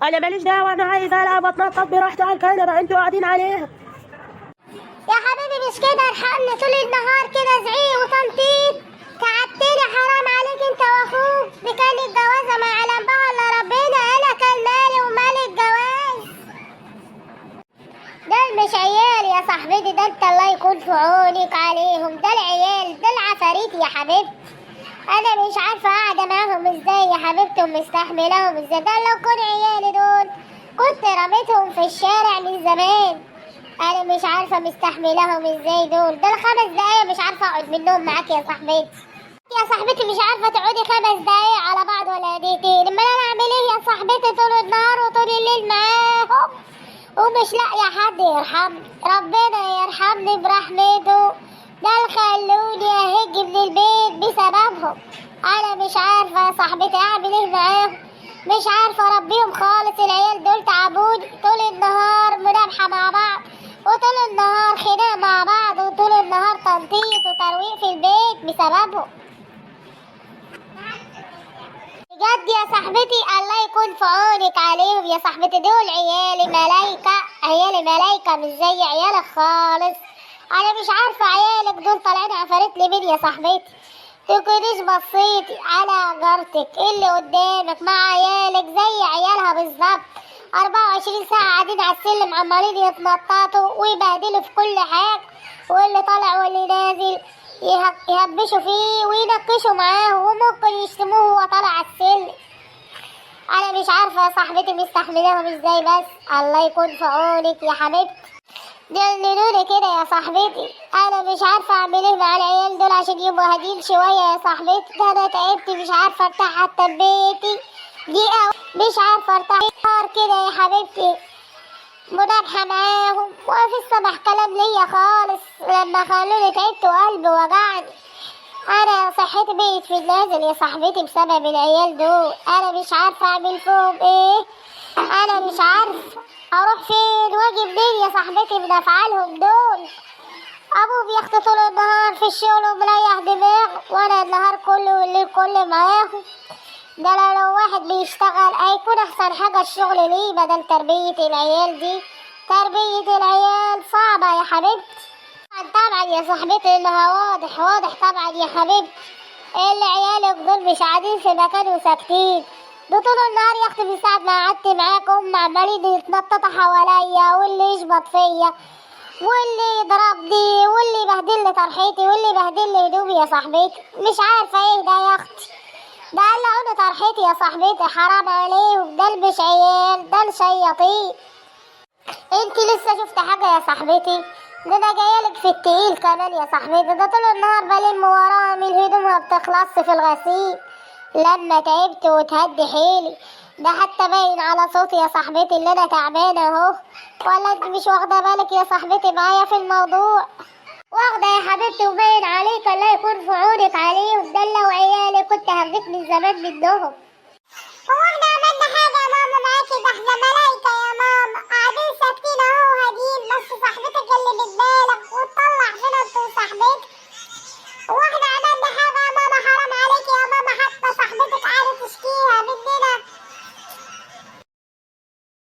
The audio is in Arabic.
انا ماليش دعوه، انا عايز العب واتنطط براحتي على الكنبه انتوا قاعدين عليها. يا حبيبي مش كده، ارحمني طول النهار كده زعيق وتنطيط، تعبتني حرام عليك انت واخوك. دي كانت جوازه ما يعلم بها الا ربنا، انا كان مالي ومال الجواز. دول مش عيال يا صاحبتي، ده انت الله يكون في عونك عليهم، ده العيال ده العفاريت يا حبيبتي. انا مش عارفه قاعده معاهم ازاي يا حبيبتي ومستحملاهم ازاي. ده لو كانوا عيالي دول كنت رميتهم في الشارع من زمان. انا مش عارفه مستحملاهم ازاي دول. ده الخمس دقايق مش عارفه اقعد منهم معاك يا صاحبتي. يا صاحبتي مش عارفه تقعدي 5 دقايق على بعض ولا دقيقتين. امال انا اعمل ايه يا صاحبتي طول النهار وطول الليل معاهم ومش لاقيه حد يرحمني؟ ربنا يرحمني برحمته. ده خلوني اهج من البيت بسببهم. انا مش عارفه يا صاحبتي اعمل ايه معاهم، مش عارفه اربيهم خالص. العيال دول تعبوني، طول النهار منابحه مع بعض وطول النهار خناق مع بعض وطول النهار تنطيط وترويق في البيت بسببهم. بجد يا صاحبتي الله يكون في عونك عليهم يا صاحبتي. دول عيالي ملايكة، عيالي ملايكة مش زي عيالك خالص. انا مش عارفة عيالك دول طالعين عفاريت لمين يا صاحبتي. تكونيش بصيتي على جارتك اللي قدامك مع عيالك زي عيالها بالظبط، 24 ساعة قاعدين على السلم عمالين يتنططوا ويبهدلوا في كل حاجة، واللي طالع واللي نازل يهبشوا فيه وينكشوا معاه وممكن يشتموه وهو طالع على السلم. انا مش عارفه يا صاحبتي مستحملاهم ازاي، بس الله يكون في عونك يا حبيبتي. جننوني كده يا صاحبتي. انا مش عارفه اعمل ايه مع العيال دول عشان يبقوا هادين شويه يا صاحبتي. ده انا تعبت مش عارفه ارتاح حتى ببيتي دقيقه، مش عارفه ارتاح كده يا حبيبتي. منابحة معاهم ومفيش سمح كلام ليا خالص. لما خلوني تعبت وقلبي وجعني. انا صحتي بقت في النازل يا صاحبتي بسبب العيال دول. انا مش عارفه اعمل فيهم ايه، انا مش عارفه اروح فين واجي منين يا صاحبتي من افعالهم دول. ابوه بياخد طول النهار في الشغل ومريح دماغه، وانا النهار كله والليل كله معاهم. ده لو واحد بيشتغل هيكون احسن حاجه الشغل ليه بدل تربيه العيال دي. تربيه العيال صعبه يا حبيبتي. طبعا يا صاحبتي انها واضح طبعا يا حبيبتي. اللي عيالك دول مش قاعدين في مكان وساكتين. ده طول النهار يا اختي من ساعه ما قعدت معاكم عمالين يتنططوا حواليا، واللي يشبط فيا واللي يضربني واللي يبهدلني طرحيتي واللي يبهدلني هدومي يا صاحبتي. مش عارفه ايه ده يا اختي. ده قلعوني طرحيتي يا صاحبتي، حرام عليهم. ده مش عيال، ده شياطين. انت لسه شفت حاجه يا صاحبتي؟ ده انا جايلك في التقيل كمان يا صاحبتي. ده طول النهار بلم وراها من الهدوم ما بتخلصش في الغسيل لما تعبت وتهدي حيلي. ده حتى باين على صوتي يا صاحبتي اللي انا تعبانه اهو. ولا انت مش واخده بالك يا صاحبتي معايا في الموضوع؟ واخده يا حبيبتي وباين عليك، الله يكون في عونك عليهم. ده لو عيالي كنت هديت من زمان منهم. هو احنا عملنا حاجه يا ماما معاكي؟ ده احنا ملايكه يا ماما قاعدين ساكتين اهو هاديين. بس صاحبتي